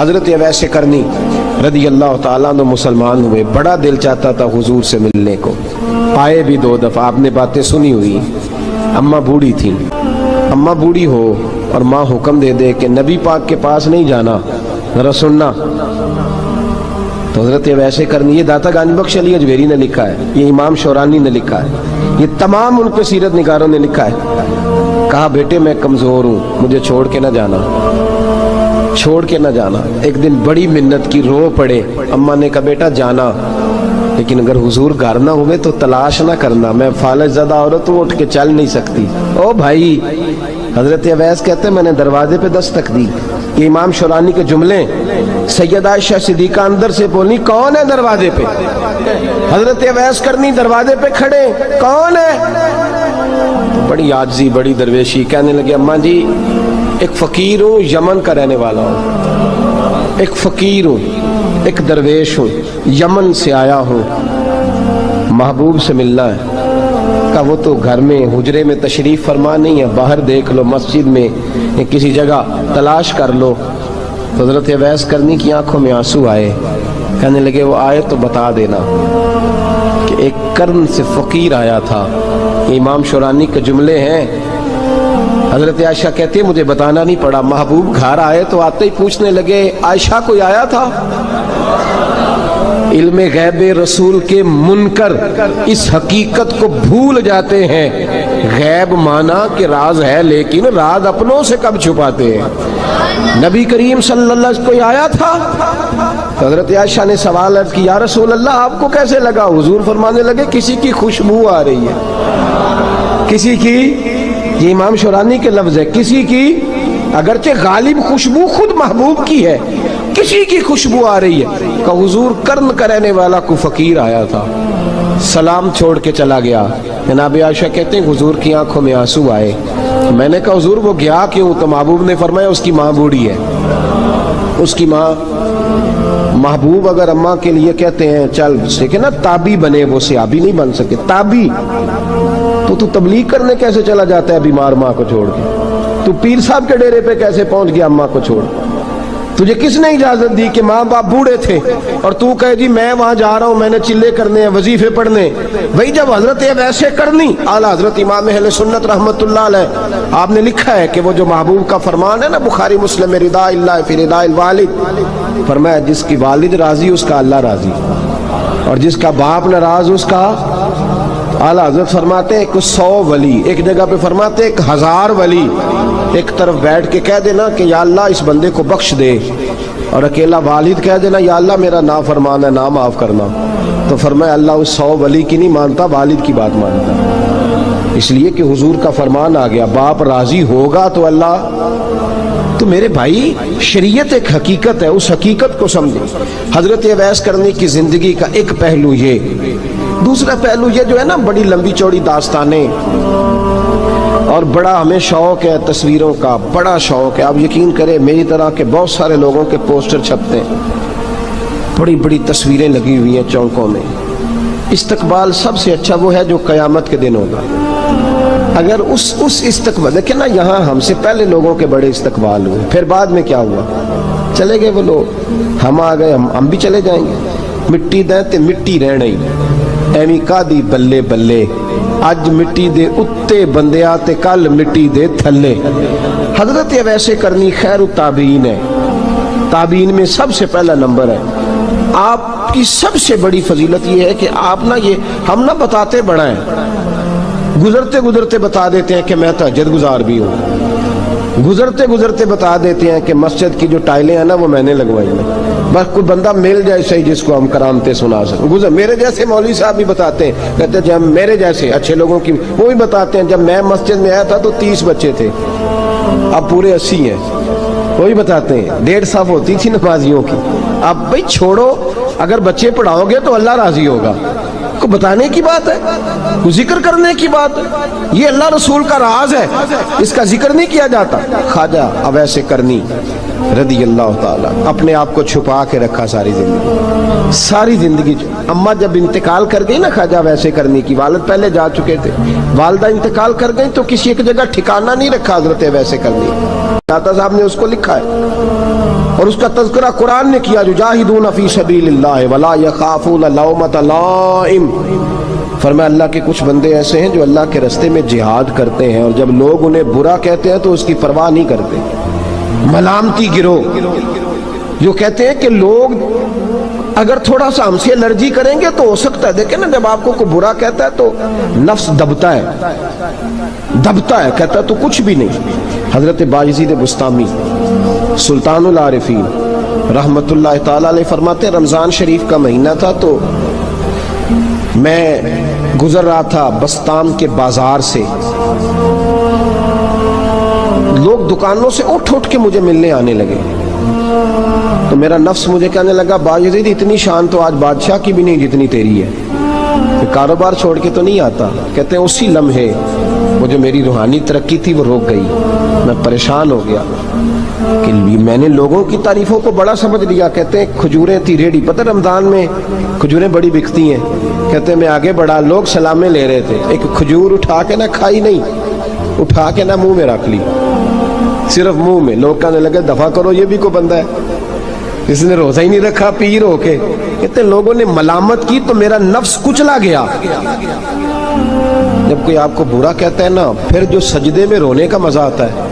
حضرت اویس کرنی رضی اللہ تعالیٰ عنہ مسلمان ہوئے، بڑا دل چاہتا تھا حضور سے ملنے کو، آئے بھی 2 دفعہ، آپ نے باتیں سنی ہوئی۔ اماں بوڑھی تھیں، اماں بوڑھی ہو اور ماں حکم دے دے کہ نبی پاک کے پاس نہیں جانا، ذرا سننا، تو حضرت اویس کرنی، یہ داتا گانی بخش علی اجویری نے لکھا ہے، یہ امام شورانی نے لکھا ہے، یہ تمام ان کے سیرت نگاروں نے لکھا ہے، کہا بیٹے میں کمزور ہوں، مجھے چھوڑ کے نہ جانا، چھوڑ کے نہ جانا۔ ایک دن بڑی منت کی، رو پڑے، اماں نے کہا بیٹا جانا، لیکن اگر حضور گھر نہ ہوئے تو تلاش نہ کرنا، میں فالج زدہ عورت ہوں، اٹھ کے چل نہیں سکتی۔ او بھائی، حضرت اویس کہتے ہیں میں نے دروازے پہ دستک دی، یہ امام شورانی کے جملے، سیدہ عائشہ صدیقہ اندر سے بولی کون ہے دروازے پہ؟ حضرت اویس کرنی دروازے پہ کھڑے، کون ہے؟ تو بڑی عاجزی، بڑی درویشی، کہنے لگے اماں جی ایک فقیر ہوں، یمن کا رہنے والا ہوں، ایک فقیر ہوں، ایک درویش ہوں، یمن سے آیا ہوں، محبوب سے ملنا ہے۔ کہا وہ تو گھر میں حجرے میں تشریف فرما نہیں ہے، باہر دیکھ لو، مسجد میں کسی جگہ تلاش کر لو۔ تو حضرت اویس کرنی کی آنکھوں میں آنسو آئے، کہنے لگے وہ آئے تو بتا دینا کہ ایک کرن سے فقیر آیا تھا۔ یہ امام شورانی کے جملے ہیں۔ حضرت عائشہ کہتے ہیں مجھے بتانا نہیں پڑا، محبوب گھر آئے تو آتے ہی پوچھنے لگے عائشہ کوئی آیا تھا؟ علم غیب رسول کے منکر اس حقیقت کو بھول جاتے ہیں، غیب مانا کہ راز ہے لیکن راز اپنوں سے کب چھپاتے ہیں۔ نبی کریم صلی اللہ علیہ وسلم کوئی آیا تھا؟ تو حضرت عائشہ نے سوال عرض کی یا رسول اللہ آپ کو کیسے لگا؟ حضور فرمانے لگے کسی کی خوشبو آ رہی ہے، کسی کی، یہ امام شورانی کے لفظ ہے، کسی کی، اگرچہ غالب خوشبو خود محبوب کی ہے، کسی کی خوشبو آ رہی ہے۔ کہ حضور کرن کا رہنے والا کو فقیر آیا تھا، سلام چھوڑ کے چلا گیا۔ جناب عائشہ کہتے ہیں حضور کی آنکھوں میں آنسو آئے۔ میں نے کہا حضور وہ گیا کیوں؟ تو محبوب نے فرمایا اس کی ماں بوڑھی ہے، اس کی ماں، محبوب اگر اماں کے لیے کہتے ہیں چل دیکھیں نا تابی بنے، وہ صحابی نہیں بن سکے، تابی، تو تبلیغ کرنے کیسے چلا جاتا ہے بیمار ماں کو چھوڑ کے؟ تو پیر صاحب کے ڈیرے پہ کیسے پہنچ گیا اماں کو چھوڑ؟ تجھے کس نے اجازت دی کہ ماں باپ بوڑھے تھے اور تو کہے جی میں وہاں جا رہا ہوں، میں نے چلے کرنے ہیں، وظیفے پڑھنے؟ وہی جب حضرت اویس کرنی اعلیٰ حضرت امام اہل سنت رحمت اللہ علیہ، آپ نے لکھا ہے کہ وہ جو محبوب کا فرمان ہے نا بخاری مسلم میں، رضا اللہ فی رضا الوالد، فرمایا جس کی والد راضی اس کا اللہ راضی، اور جس کا باپ ناراض اس کا، اعلیٰ حضرت فرماتے ہیں 100 ولی، ایک جگہ پہ فرماتے ہیں 1000 ولی ایک طرف بیٹھ کے کہہ دینا کہ یا اللہ اس بندے کو بخش دے، اور اکیلا والد کہہ دینا یا اللہ میرا نافرمان ہے نہ معاف کرنا، تو فرمایا اللہ اس 100 ولی کی نہیں مانتا، والد کی بات مانتا، اس لیے کہ حضور کا فرمان آ گیا باپ راضی ہوگا تو اللہ۔ تو میرے بھائی شریعت ایک حقیقت ہے، اس حقیقت کو سمجھیں۔ حضرت اویس کرنی کی زندگی کا ایک پہلو یہ، دوسرا پہلو یہ جو ہے نا بڑی لمبی چوڑی داستانیں، اور بڑا ہمیں شوق ہے تصویروں کا، بڑا شوق ہے، آپ یقین کریں میری طرح کے بہت سارے لوگوں کے پوسٹر چھپتے ہیں، بڑی بڑی تصویریں لگی ہوئی ہیں چوکوں میں۔ استقبال سب سے اچھا وہ ہے جو قیامت کے دن ہوگا۔ اگر اس استقبال، دیکھیں نا یہاں ہم سے پہلے لوگوں کے بڑے استقبال ہوئے، پھر بعد میں کیا ہوا؟ چلے گئے وہ لوگ، ہم آ گئے، ہم بھی چلے جائیں گے۔ مٹی دیں تے مٹی رہنا ہی، ایویں کا دی بلے بلے، اج مٹی دے اتے بندیا تے کل مٹی دے تھلے۔ حضرت اویس کرنی خیر التابعین ہے، تابعین میں سب سے پہلا نمبر ہے۔ آپ کی سب سے بڑی فضیلت یہ ہے کہ آپ نا، یہ ہم نہ بتاتے بڑا ہیں، گزرتے گزرتے بتا دیتے ہیں کہ میں تہجد گزار بھی ہوں، گزرتے گزرتے بتا دیتے ہیں کہ مسجد کی جو ٹائلیں ہیں نا وہ میں نے لگوائی ہیں، بس کوئی بندہ مل جائے صحیح جس کو ہم کرامتیں سنا سکیں۔ میرے جیسے مولوی صاحب بھی بتاتے ہیں، کہتے ہیں جب میرے جیسے اچھے لوگوں کی، وہ بھی بتاتے ہیں جب میں مسجد میں آیا تھا تو 30 بچے تھے، اب پورے 80 ہیں، وہی بتاتے ہیں 150 ہوتی تھی نمازیوں کی۔ اب بھائی چھوڑو، اگر بچے پڑھاؤ گے تو اللہ راضی ہوگا، کو بتانے کی بات ہے، کو ذکر کرنے کی بات ہے، یہ اللہ رسول کا راز ہے، اس کا ذکر نہیں کیا جاتا۔ خواجہ اویس کرنی رضی اللہ تعالیٰ اپنے آپ کو چھپا کے رکھا ساری زندگی، ساری زندگی۔ اماں جب انتقال کر گئی نا خواجہ اویس کرنی کی، والد پہلے جا چکے تھے، والدہ انتقال کر گئی تو کسی ایک جگہ ٹھکانہ نہیں رکھا حضرت اویس کرنی، داتا صاحب نے اس کو لکھا ہے، اور اس کا تذکرہ قرآن نے کیا، جو جاہدون فی سبیل اللہ ولا یخافون لومۃ لائم، فرمایا اللہ کے کچھ بندے ایسے ہیں جو اللہ کے راستے میں جہاد کرتے ہیں اور جب لوگ انہیں برا کہتے ہیں تو اس کی پرواہ نہیں کرتے۔ ملامتی گروہ جو کہتے ہیں کہ لوگ اگر تھوڑا سا ہم سے الرجی کریں گے تو ہو سکتا ہے، دیکھیں نا جب آپ کو کوئی برا کہتا ہے تو نفس دبتا ہے، کہتا ہے تو کچھ بھی نہیں۔ حضرت بایزید بسطامی سلطان العارفین رحمت اللہ تعالی علیہ فرماتے ہیں رمضان شریف کا مہینہ تھا تو میں گزر رہا تھا بستان کے بازار سے، لوگ دکانوں سے اٹھ کے مجھے ملنے آنے لگے تو میرا نفس مجھے کہنے لگا بایزید اتنی شان تو آج بادشاہ کی بھی نہیں جتنی تیری ہے، کاروبار چھوڑ کے تو نہیں آتا۔ کہتے ہیں اسی لمحے وہ جو میری روحانی ترقی تھی وہ رک گئی، میں پریشان ہو گیا کہ میں نے لوگوں کی تعریفوں کو بڑا سمجھ لیا۔ کہتے ہیں کھجوریں تھی ریڈی، پتہ رمضان میں کھجوریں بڑی بکتی ہیں، کہتے ہیں میں آگے بڑھا، لوگ سلامیں لے رہے تھے، ایک کھجور اٹھا کے نہ کھائی نہیں، اٹھا کے نہ منہ میں رکھ لی، صرف منہ میں۔ لوگ کہنے لگے دفع کرو، یہ بھی کوئی بندہ ہے جس نے روزہ ہی نہیں رکھا پیر ہو کے۔ کہتے ہیں لوگوں نے ملامت کی تو میرا نفس کچلا گیا۔ جب کوئی آپ کو برا کہتا ہے نا، پھر جو سجدے میں رونے کا مزہ آتا ہے،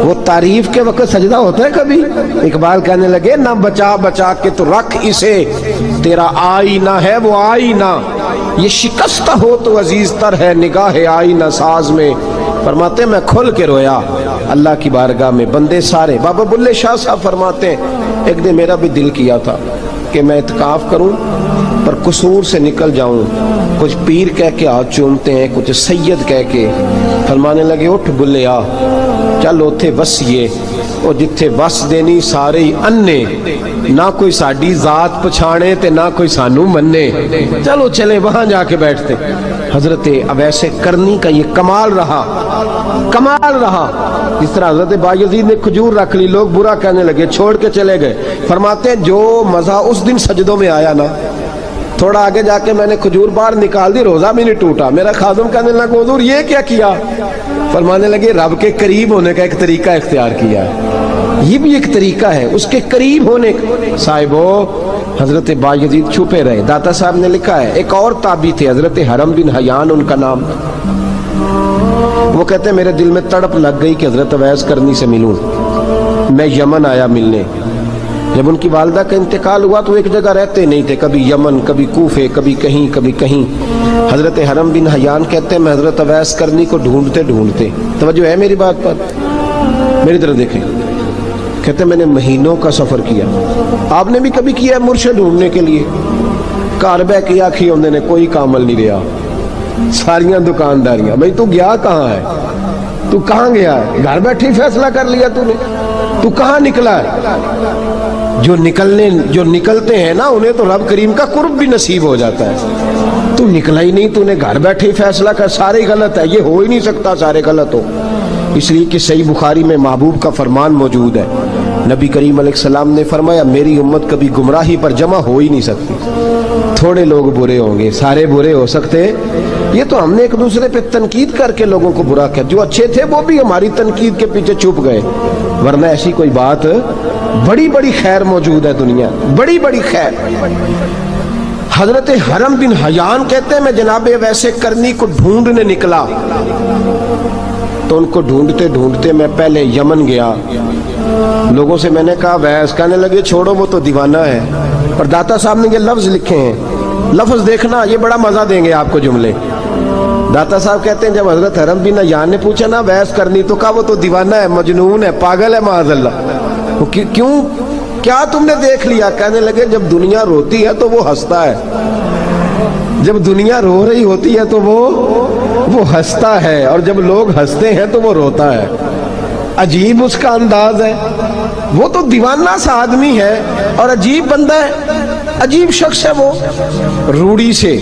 وہ تعریف کے وقت سجدہ ہوتا ہے کبھی؟ اقبال کہنے لگے نہ بچا بچا کے تو رکھ اسے، تیرا آئینہ ہے وہ آئینہ، یہ شکستہ ہو تو عزیز تر ہے نگاہ آئینہ ساز میں۔ فرماتے ہیں میں کھل کے رویا اللہ کی بارگاہ میں، بندے سارے۔ بابا بلے شاہ صاحب فرماتے ہیں ایک دن میرا بھی دل کیا تھا کہ میں اعتکاف کروں پر قصور سے نکل جاؤں، کچھ پیر کہہ کے ہاتھ چومتے ہیں، کچھ سید کہہ کے۔ فرمانے لگے اٹھ بلے آ، چل اوتھے وسیے، اور جتھے وس دینی سارے ہی انے، نہ کوئی ساڈی ذات پچھانے تے نہ کوئی سانو مننے، چلو چلے وہاں جا کے بیٹھتے۔ حضرت اویس کرنی کا یہ کمال رہا جس طرح حضرت بایزید نے کھجور رکھ لی، لوگ برا کہنے لگے، چھوڑ کے چلے گئے۔ فرماتے ہیں جو مزہ اس دن سجدوں میں آیا نا، تھوڑا آگے جا کے میں نے کھجور باہر نکال دی، روزہ بھی نہیں ٹوٹا۔ میرا خادم کہنے لگا حضور یہ کیا کیا؟ فرمانے لگے رب کے قریب ہونے کا ایک طریقہ اختیار کیا ہے، یہ بھی ایک طریقہ ہے اس کے قریب ہونے کا۔ صاحبو حضرت بایزید چھپے رہے۔ داتا صاحب نے لکھا ہے ایک اور تابعی تھے حضرت حرم بن حیان ان کا نام، وہ کہتے ہیں میرے دل میں تڑپ لگ گئی کہ حضرت اویس کرنی سے ملوں۔ میں یمن آیا ملنے، جب ان کی والدہ کا انتقال ہوا تو ایک جگہ رہتے نہیں تھے، کبھی یمن، کبھی کوفے، کبھی کہیں۔ حضرت حرم بن حیان کہتے ہیں میں حضرت اویس کرنی کو ڈھونڈتے، توجہ ہے میری بات پر، میری طرف دیکھیں، کہتے ہیں میں نے مہینوں کا سفر کیا۔ آپ نے بھی کبھی کیا ہے مرشد ڈھونڈنے کے لیے؟ گھر بہ کے آکھی ہوندے نے کوئی کامل نہیں رہا، ساریاں دکانداریاں، بھئی تو گیا کہاں ہے؟ تو کہاں گیا ہے؟ گھر بیٹھے فیصلہ کر لیا تو نے، تو کہاں نکلا ہے؟ جو نکلتے ہیں نا انہیں تو رب کریم کا قرب بھی نصیب ہو جاتا ہے۔ تو نکلا ہی نہیں، تو نے گھر بیٹھے فیصلہ کر، سارے غلط ہے، یہ ہو ہی نہیں سکتا سارے غلط ہو، اس لیے کہ صحیح بخاری میں محبوب کا فرمان موجود ہے، نبی کریم علیہ السلام نے فرمایا میری امت کبھی گمراہی پر جمع ہو ہی نہیں سکتی، تھوڑے لوگ برے ہوں گے، سارے برے ہو سکتے۔ یہ تو ہم نے ایک دوسرے پہ تنقید کر کے لوگوں کو برا کیا، جو اچھے تھے وہ بھی ہماری تنقید کے پیچھے چھپ گئے، ورنہ ایسی کوئی بات، بڑی بڑی خیر موجود ہے دنیا، بڑی بڑی خیر۔ حضرت حرم بن حیان کہتے ہیں میں جناب اویس کرنی کو ڈھونڈنے نکلا، تو ان کو ڈھونڈتے میں پہلے یمن گیا، لوگوں سے میں نے کہا اویس، کہنے لگے چھوڑو وہ تو دیوانہ ہے، اور داتا صاحب نے یہ لفظ لکھے ہیں، لفظ دیکھنا یہ بڑا مزہ دیں گے آپ کو جملے۔ داتا صاحب کہتے ہیں جب حضرت حرم بن حیان نے پوچھا نا اویس کرنی، تو کہا وہ تو دیوانہ ہے، مجنون ہے، پاگل ہے معاذ اللہ۔ کیوں؟ کیا تم نے دیکھ لیا؟ کہنے لگے جب دنیا روتی ہے تو وہ ہنستا ہے، جب دنیا رو رہی ہوتی ہے تو وہ ہنستا ہے، اور جب لوگ ہنستے ہیں تو وہ روتا ہے، عجیب اس کا انداز ہے۔ وہ تو دیوانہ سا آدمی ہے اور عجیب بندہ ہے، عجیب شخص ہے وہ، روڑی سے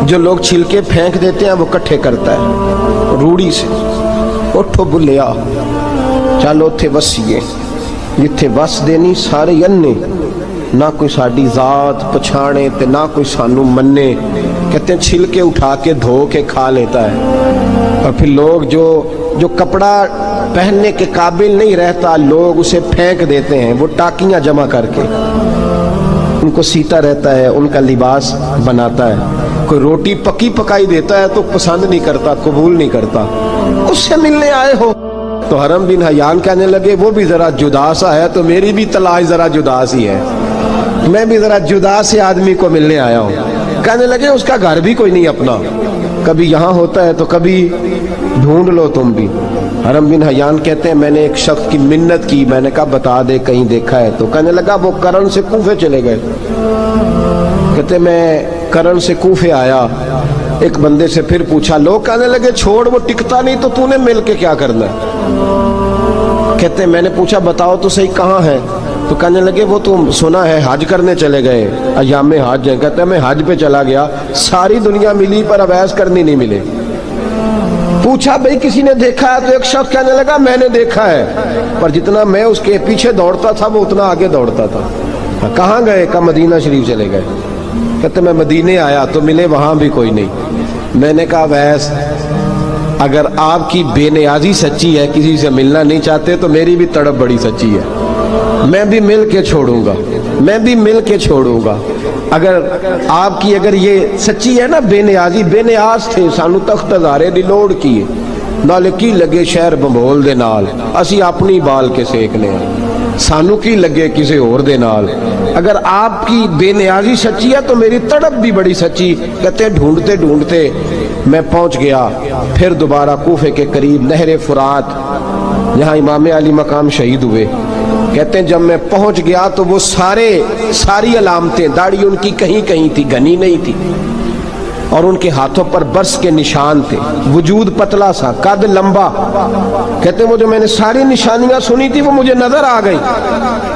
جو لوگ چھلکے پھینک دیتے ہیں وہ کٹھے کرتا ہے، روڑی سے۔ اٹھو بلیا چلو تھے وسیے، جتھے وس دینی سارے انے، نہ کوئی ساڈی ذات پچھانے تے نہ کوئی سانو مننے۔ کہتے ہیں چھلکے اٹھا کے دھو کے کھا لیتا ہے، اور پھر لوگ جو کپڑا پہننے کے قابل نہیں رہتا لوگ اسے پھینک دیتے ہیں، وہ ٹاکیاں جمع کر کے ان کو سیتا رہتا ہے، ان کا لباس بناتا ہے۔ کوئی روٹی پکی پکائی دیتا ہے تو پسند نہیں کرتا، قبول نہیں کرتا، اس سے ملنے آئے ہو۔ تو حرم بن حیان کہنے لگے وہ بھی ذرا جدا سا ہے تو میری بھی تلاش ذرا جدا سی ہے، میں بھی ذرا جدا سے آدمی کو ملنے آیا ہوں۔ کہنے لگے اس کا گھر بھی کوئی نہیں اپنا، کبھی یہاں ہوتا ہے تو کبھی ڈھونڈ لو تم بھی۔ حرم بن حیان کہتے ہیں میں نے ایک شخص کی منت کی، میں نے کہا بتا دے کہیں دیکھا ہے تو، کہنے لگا وہ کرن سے کوفے چلے گئے۔ کہتے میں کرن سے کوفے آیا، ایک بندے سے پھر پوچھا، لوگ کہنے لگے چھوڑ وہ ٹکتا نہیں تو نے مل کے کیا کرنا ہے۔ کہتے میں نے پوچھا بتاؤ تو صحیح کہاں ہے، تو کہنے لگے وہ تو سنا ہے حج کرنے چلے گئے، ایام حج ہیں۔ کہتے میں حج پہ چلا گیا، ساری دنیا ملی پر اویس کرنی نہیں ملے۔ پوچھا بھئی کسی نے دیکھا ہے تو ایک شخص کہنے لگا میں نے دیکھا ہے، پر جتنا میں اس کے پیچھے دوڑتا تھا وہ اتنا آگے دوڑتا تھا۔ کہاں گئے؟ کہ مدینہ شریف چلے گئے۔ کہتے میں مدینے آیا تو ملے وہاں بھی کوئی نہیں۔ میں نے کہا ویس اگر آپ کی بے نیازی سچی ہے، کسی سے ملنا نہیں چاہتے، تو میری بھی تڑپ بڑی سچی ہے، میں بھی مل کے چھوڑوں گا، میں بھی مل کے چھوڑوں گا۔ اگر آپ کی اگر یہ سچی ہے نا بے نیازی، بے نیاز تھے، سانو تخت ہزارے دی لوڑ کی نال کی لگے شہر بمبول دے نال، اسی اپنی بال کے سیکنے ہیں، سانو کی لگے کسی اور دے نال۔ اگر آپ کی بے نیازی سچی ہے تو میری تڑپ بھی بڑی سچی۔ کہتے ہیں ڈھونڈتے ڈھونڈتے میں پہنچ گیا پھر دوبارہ کوفے کے قریب نہر فرات، جہاں امام علی مقام شہید ہوئے۔ کہتے ہیں جب میں پہنچ گیا تو وہ ساری علامتیں، داڑھی ان کی کہیں کہیں تھی، گھنی نہیں تھی، اور ان کے ہاتھوں پر برس کے نشان تھے، وجود پتلا سا، قد لمبا۔ کہتے ہیں وہ جو میں نے ساری نشانیاں سنی تھی وہ مجھے نظر آ گئی۔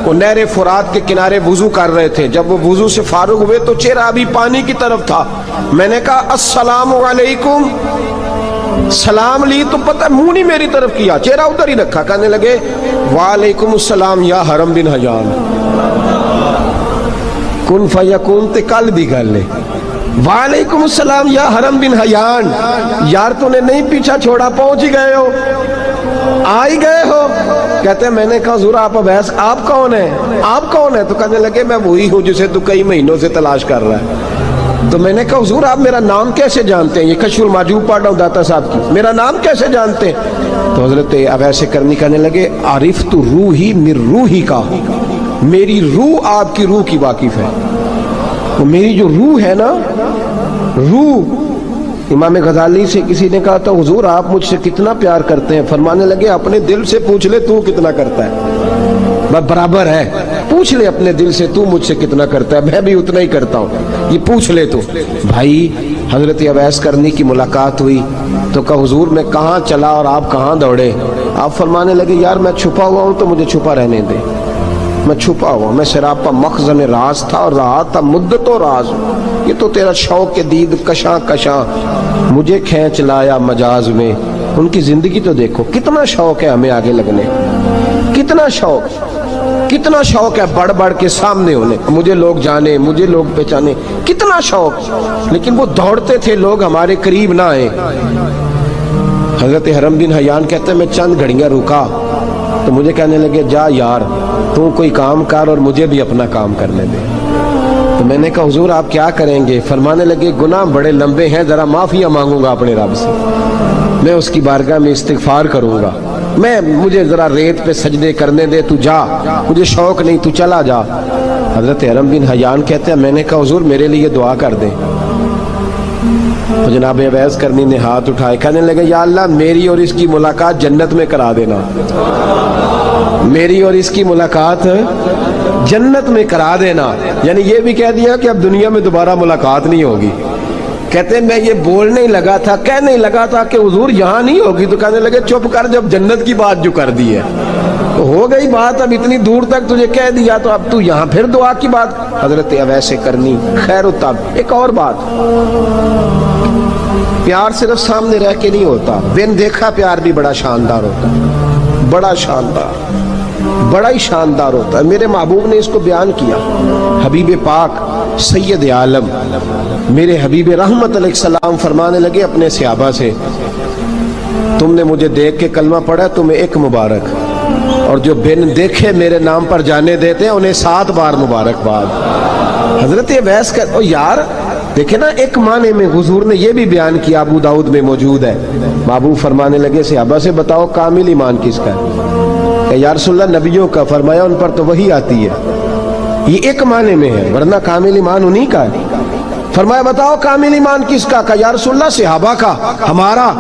وہ نہر فرات کے کنارے وضو کر رہے تھے، جب وہ وضو سے فارغ ہوئے تو چہرہ ابھی پانی کی طرف تھا۔ میں نے کہا السلام علیکم، سلام لی تو پتہ منہ نہیں میری طرف کیا، چہرہ ادھر ہی رکھا۔ کہنے لگے وعلیکم السلام یا حرم بن حیان، کن فیکون تے کل دی گل ہے۔ وعلیکم السلام یا حرم بن حیان، یار تو نے نہیں پیچھا چھوڑا، پہنچ ہی گئے ہو، آ ہی گئے ہو۔ کہتے ہیں میں نے کہا حضور آپ ابیس آپ کون ہیں، آپ کون ہیں؟ تو کہنے لگے میں وہی ہوں جسے تو کئی مہینوں سے تلاش کر رہا ہے۔ تو میں نے کہا حضور آپ میرا نام کیسے جانتے ہیں؟ یہ کشف المحجوب پڑھ رہا ہوں داتا صاحب کی، میرا نام کیسے جانتے ہیں؟ تو حضرت اویس کرنی کہنے لگے عرفت روحی من روحی کا، میری روح آپ کی روح کی واقف ہے۔ وہ میری جو روح ہے نا، روح، امام غزالی سے کسی نے کہا تھا حضور آپ مجھ سے کتنا پیار کرتے ہیں؟ فرمانے لگے اپنے دل سے پوچھ لے تو کتنا کرتا ہے، برابر ہے، پوچھ لے اپنے دل سے تو مجھ سے کتنا کرتا ہے، میں بھی اتنا ہی کرتا ہوں، یہ پوچھ لے تو۔ بھائی حضرت اویس کرنی کی ملاقات ہوئی تو کہا حضور میں کہاں چلا اور آپ کہاں دوڑے؟ آپ فرمانے لگے یار میں چھپا ہوا ہوں تو مجھے چھپا رہنے دے، میں چھپا ہوا، میں سراپا مخزن راز تھا اور رہا تھا مدت و راز۔ یہ تو تیرا شوق کے دید کشاں کشاں مجھے کھینچ لایا مجاز میں۔ ان کی زندگی تو دیکھو، کتنا شوق ہے ہمیں آگے لگنے، کتنا شوق ہے بڑھ بڑھ کے سامنے ہونے، مجھے لوگ جانے، مجھے لوگ پہچانے، کتنا شوق، لیکن وہ دوڑتے تھے لوگ ہمارے قریب نہ آئے۔ حضرت حرم بن حیان کہتے ہیں میں چند گھڑیاں رکا تو مجھے کہنے لگے جا یار تو کوئی کام کر اور مجھے بھی اپنا کام کرنے دے۔ تو میں نے کہا حضور آپ کیا کریں گے؟ فرمانے لگے گناہ بڑے لمبے ہیں، ذرا معافیاں مانگوں گا اپنے رب سے، میں اس کی بارگاہ میں استغفار کروں گا، مجھے ذرا ریت پہ سجدے کرنے دے، تو جا، مجھے شوق نہیں، تو چلا جا۔ حضرت حرم بن حیان کہتے ہیں میں نے کہا حضور میرے لیے دعا کر دیں۔ تو جناب اویس کرنی نے ہاتھ اٹھائے، کہنے لگے یا اللہ میری اور اس کی ملاقات جنت میں کرا دینا، میری اور اس کی ملاقات جنت میں کرا دینا، یعنی یہ بھی کہہ دیا کہ اب دنیا میں دوبارہ ملاقات نہیں ہوگی۔ کہتے ہیں میں یہ بولنے ہی لگا تھا، کہنے ہی لگا تھا کہ حضور یہاں نہیں ہوگی، تو کہنے لگے چپ کر، جب جنت کی بات جو کر دی ہے تو ہو گئی بات، اب اتنی دور تک تجھے کہہ دیا تو اب تو یہاں پھر دعا کی بات۔ حضرت اویس کرنی خیر التاب۔ ایک اور بات، پیار صرف سامنے رہ کے نہیں ہوتا، بن دیکھا پیار بھی بڑا شاندار ہوتا ہے، بڑا شاندار، بڑا ہی شاندار ہوتا ہے۔ میرے محبوب نے اس کو بیان کیا، حبیب پاک سید عالم میرے حبیب رحمت علیہ السلام فرمانے لگے اپنے صحابہ سے تم نے مجھے دیکھ کے کلمہ پڑھا تمہیں ایک مبارک، اور جو بن دیکھے میرے نام پر جانے دیتے ہیں انہیں 7 بار مبارکباد۔ حضرت اویس کا یار دیکھیں نا، ایک معنی میں حضور نے یہ بھی بیان کیا، ابو داؤد میں موجود ہے۔ محبوب فرمانے لگے صحابہ سے بتاؤ کامل ایمان کس کا ہے؟ کہ یا رسول اللہ نبیوں کا۔ فرمایا ان پر تو وہی آتی ہے، یہ ایک معنی میں ہے، ورنہ کامل ایمان انہی کا ہے۔ فرمایا بتاؤ کامل ایمان کس کا؟ کہ یا رسول اللہ صحابہ کا، ہمارا۔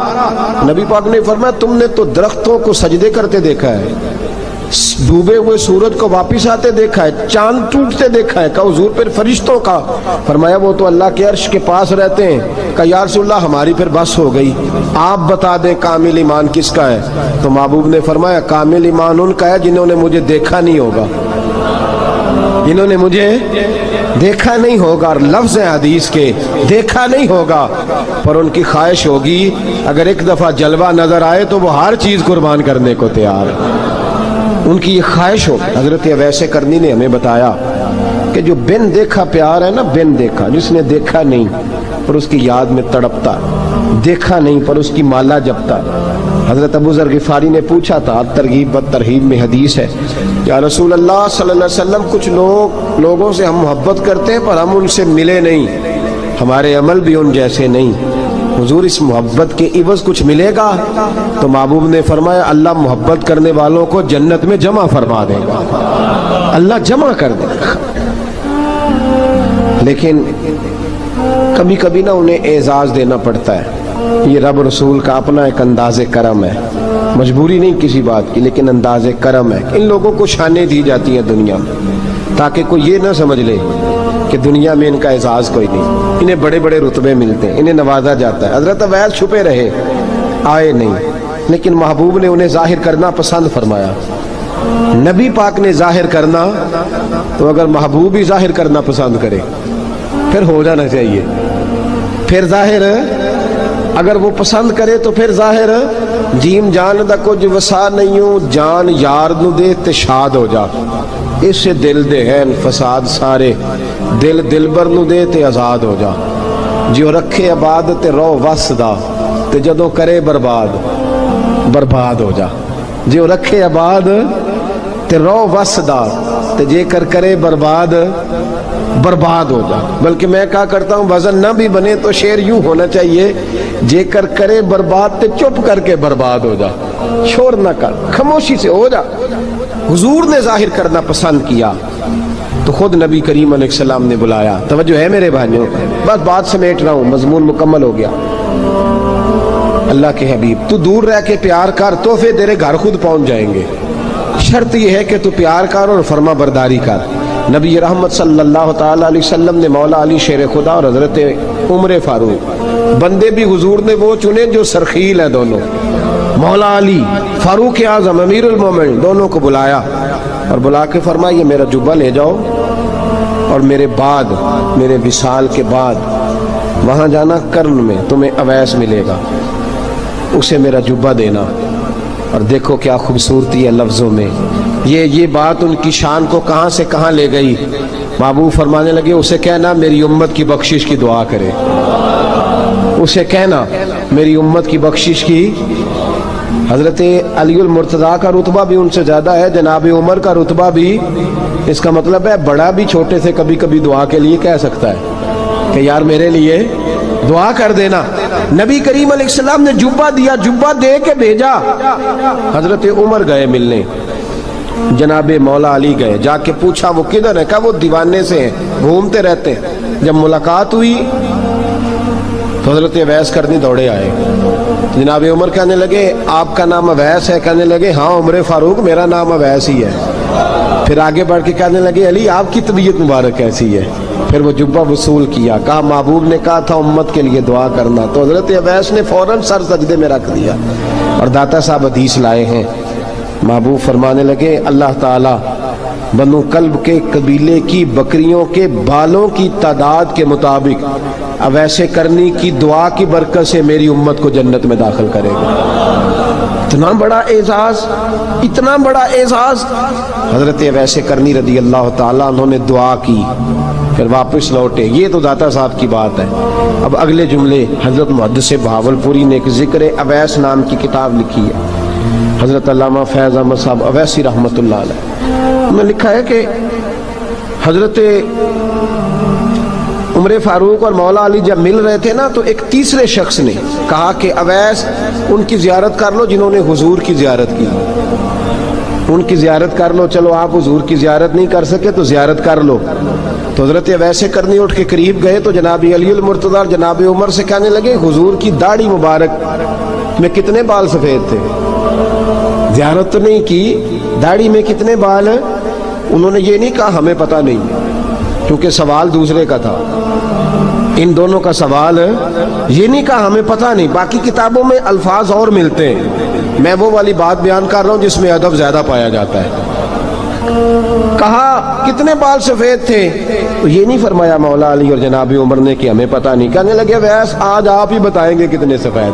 نبی پاک نے فرمایا تم نے تو درختوں کو سجدے کرتے دیکھا ہے، ڈوبے ہوئے سورج کو واپس آتے دیکھا ہے، چاند ٹوٹتے دیکھا ہے۔ کہا حضور پھر فرشتوں کا؟ فرمایا وہ تو اللہ کے عرش کے پاس رہتے ہیں۔ کہا یا رسول اللہ ہماری پھر بس ہو گئی، آپ بتا دیں کامل ایمان کس کا ہے؟ تو محبوب نے فرمایا کامل ایمان ان کا ہے جنہوں نے مجھے دیکھا نہیں ہوگا، جنہوں نے مجھے دیکھا نہیں ہوگا، اور لفظ ہیں حدیث کے دیکھا نہیں ہوگا، پر ان کی خواہش ہوگی اگر ایک دفعہ جلوہ نظر آئے تو وہ ہر چیز قربان کرنے کو تیار ہے، ان کی یہ خواہش ہو۔ حضرت اویس کرنی نے ہمیں بتایا کہ جو بن دیکھا پیار ہے نا، بن دیکھا، جس نے دیکھا نہیں پر اس کی یاد میں تڑپتا، دیکھا نہیں پر اس کی مالا جپتا۔ حضرت ابو ذر غفاری نے پوچھا تھا، ترغیب و ترہیب میں حدیث ہے، یا رسول اللہ صلی اللہ علیہ وسلم کچھ لوگوں سے ہم محبت کرتے ہیں پر ہم ان سے ملے نہیں، ہمارے عمل بھی ان جیسے نہیں، حضور اس محبت کے عوض کچھ ملے گا؟ تو محبوب نے فرمایا اللہ محبت کرنے والوں کو جنت میں جمع فرما دے گا، اللہ جمع کر دے گا۔ لیکن کبھی کبھی نا انہیں اعزاز دینا پڑتا ہے، یہ رب رسول کا اپنا ایک انداز کرم ہے، مجبوری نہیں کسی بات کی، لیکن انداز کرم ہے۔ ان لوگوں کو شانیں دی جاتی ہیں دنیا میں تاکہ کوئی یہ نہ سمجھ لے کہ دنیا میں ان کا اعزاز کوئی نہیں، انہیں بڑے بڑے رتبے ملتے ہیں، انہیں نوازا جاتا ہے۔ حضرت اویس چھپے رہے، آئے نہیں، لیکن محبوب نے انہیں ظاہر کرنا پسند فرمایا۔ نبی پاک نے ظاہر کرنا تو اگر محبوب ہی ظاہر کرنا پسند کرے پھر ہو جانا چاہیے، پھر ظاہر اگر وہ پسند کرے تو پھر ظاہر جیم جان دا کچھ وسا نہیں ہوں، جان یار نو دے تے شاد ہو جا، اس سے دل دے ہیں فساد سارے، دل دلبر نو دے تے آزاد ہو جا، جو رکھے آباد تے رو وس دا تے جدوں کرے برباد برباد ہو جا، جو رکھے آباد تے رو وس دا تے جے کر کرے برباد برباد ہو جا۔ بلکہ میں کہا کرتا ہوں وزن نہ بھی بنے تو شعر یوں ہونا چاہیے، جے کر کرے برباد تے چپ کر کے برباد ہو جا، شور نہ کر، خاموشی سے ہو جا۔ حضور نے ظاہر کرنا پسند کیا تو خود نبی کریم علیہ السلام نے بلایا۔ توجہ ہے میرے بھائیوں، بس بات سمیٹ رہا ہوں، مضمون مکمل ہو گیا۔ اللہ کے حبیب تو دور رہ کے پیار کر، تحفے تیرے گھر خود پہنچ جائیں گے، شرط یہ ہے کہ تو پیار کر اور فرما برداری کر۔ نبی رحمت صلی اللہ تعالی علیہ وسلم نے مولا علی شیر خدا اور حضرت عمر فاروق، بندے بھی حضور نے وہ چنے جو سرخیل ہیں دونوں، مولا علی فاروق اعظم امیر المومنین، دونوں کو بلایا اور بلا کے فرمایا یہ میرا جبہ لے جاؤ اور میرے بعد، میرے وصال کے بعد وہاں جانا کرن میں تمہیں اویس ملے گا، اسے میرا جبہ دینا۔ اور دیکھو کیا خوبصورتی ہے لفظوں میں، یہ بات ان کی شان کو کہاں سے کہاں لے گئی۔ محبوب فرمانے لگے اسے کہنا میری امت کی بخشش کی دعا کرے، اسے کہنا میری امت کی بخشش کی۔ حضرت علی المرتضیٰ کا رتبہ بھی ان سے زیادہ ہے، جناب عمر کا رتبہ بھی، اس کا مطلب ہے بڑا بھی چھوٹے سے کبھی کبھی دعا کے لیے کہہ سکتا ہے کہ یار میرے لیے دعا کر دینا۔ نبی کریم علیہ السلام نے جبہ دیا، جبہ دے کے بھیجا۔ حضرت عمر گئے ملنے، جناب مولا علی گئے، جا کے پوچھا وہ کدھر ہے؟ کہا وہ دیوانے سے ہیں، گھومتے رہتے ہیں۔ جب ملاقات ہوئی تو حضرت اویس کرنی دوڑے آئے، جناب عمر کہنے لگے آپ کا نام اویس ہے؟ کہنے لگے ہاں عمر فاروق میرا نام اویس ہی ہے۔ پھر آگے بڑھ کے کہنے لگے علی آپ کی طبیعت مبارک کیسی ہے؟ پھر وہ جبہ وصول کیا، کہا محبوب نے کہا تھا امت کے لیے دعا کرنا، تو حضرت اویس نے فوراً سر سجدے میں رکھ دیا۔ اور داتا صاحب حدیث لائے ہیں، محبوب فرمانے لگے اللہ تعالیٰ بنو کلب کے قبیلے کی بکریوں کے بالوں کی تعداد کے مطابق اویس کرنی کی دعا کی برکت سے میری امت کو جنت میں داخل کرے گا۔ اتنا بڑا اعزاز، اتنا بڑا اعزاز۔ حضرت اویس کرنی رضی اللہ تعالیٰ انہوں نے دعا کی، پھر واپس لوٹے. یہ تو داتا صاحب کی بات ہے. اب اگلے جملے حضرت محدث بہاولپوری نے ایک ذکر اویس نام کی کتاب لکھی ہے. حضرت علامہ فیض احمد صاحب اویسی رحمۃ اللہ علیہ نے لکھا ہے کہ حضرت عمر فاروق اور مولا علی جب مل رہے تھے نا تو ایک تیسرے شخص نے کہا کہ اویس ان کی زیارت کر لو جنہوں نے حضور کی زیارت کی. ان کی زیارت کر لو. چلو آپ حضور کی زیارت نہیں کر سکے تو زیارت کر لو. تو حضرت اویس کرنی اٹھ کے قریب گئے تو جناب علی المرتضیٰ اور جناب عمر سے کہنے لگے حضور کی داڑھی مبارک میں کتنے بال سفید تھے. زیارت تو نہیں کی, داڑھی میں کتنے بال. انہوں نے یہ نہیں کہا ہمیں پتہ نہیں, کیونکہ سوال دوسرے کا تھا. ان دونوں کا سوال یہ نہیں کہا ہمیں پتہ نہیں. باقی کتابوں میں الفاظ اور ملتے ہیں. میں وہ والی بات بیان کر رہا ہوں جس میں ادب زیادہ پایا جاتا ہے. کہا کتنے بال سفید تھے, تو یہ نہیں فرمایا مولا علی اور جناب عمر نے کہ ہمیں پتہ نہیں. کہنے لگے ویس آج آپ ہی بتائیں گے کتنے سفید,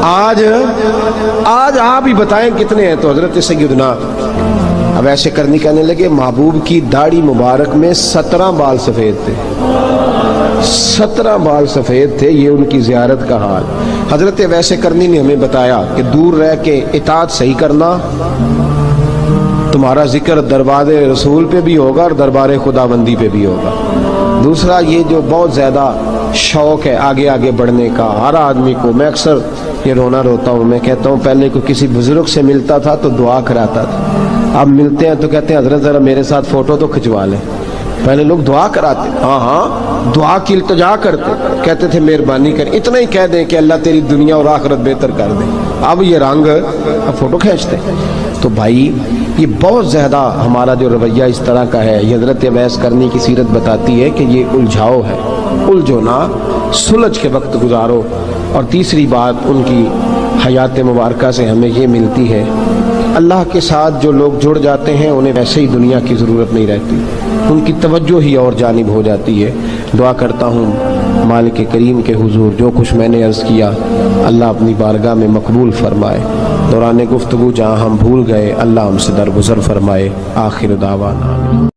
آج آپ ہی بتائیں کتنے ہیں. تو حضرت سیدنا اویس کرنی کہنے لگے محبوب کی داڑھی مبارک میں 17 بال سفید تھے. 17 بال سفید تھے. یہ ان کی زیارت کا حال. حضرت اویس کرنی نے ہمیں بتایا کہ دور رہ کے اطاعت صحیح کرنا, تمہارا ذکر دربار رسول پہ بھی ہوگا اور دربار خداوندی پہ بھی ہوگا. دوسرا یہ جو بہت زیادہ شوق ہے آگے آگے بڑھنے کا ہر آدمی کو, میں اکثر یہ رونا روتا ہوں. میں کہتا ہوں پہلے کو کسی بزرگ سے ملتا تھا تو دعا کراتا تھا, اب ملتے ہیں تو کہتے ہیں حضرت ذرا میرے ساتھ فوٹو تو کھنچوا لیں. پہلے لوگ دعا کراتے, ہاں دعا کی التجا کرتے, کہتے تھے مہربانی کر, اتنا ہی کہہ دیں کہ اللہ تیری دنیا اور آخرت بہتر کر دے. اب یہ رنگ, اب فوٹو کھینچتے. تو بھائی یہ بہت زیادہ ہمارا جو رویہ اس طرح کا ہے. یہ حضرت اویس کرنی کی سیرت بتاتی ہے کہ یہ الجھاؤ ہے, الجھو نہ, سلجھ کے وقت گزارو. اور تیسری بات ان کی حیات مبارکہ سے ہمیں یہ ملتی ہے, اللہ کے ساتھ جو لوگ جڑ جاتے ہیں انہیں ویسے ہی دنیا کی ضرورت نہیں رہتی, ان کی توجہ ہی اور جانب ہو جاتی ہے. دعا کرتا ہوں مالک کریم کے حضور جو کچھ میں نے عرض کیا اللہ اپنی بارگاہ میں مقبول فرمائے. دوران گفتگو جہاں ہم بھول گئے اللہ ہم سے درگزر فرمائے. آخر دعوانا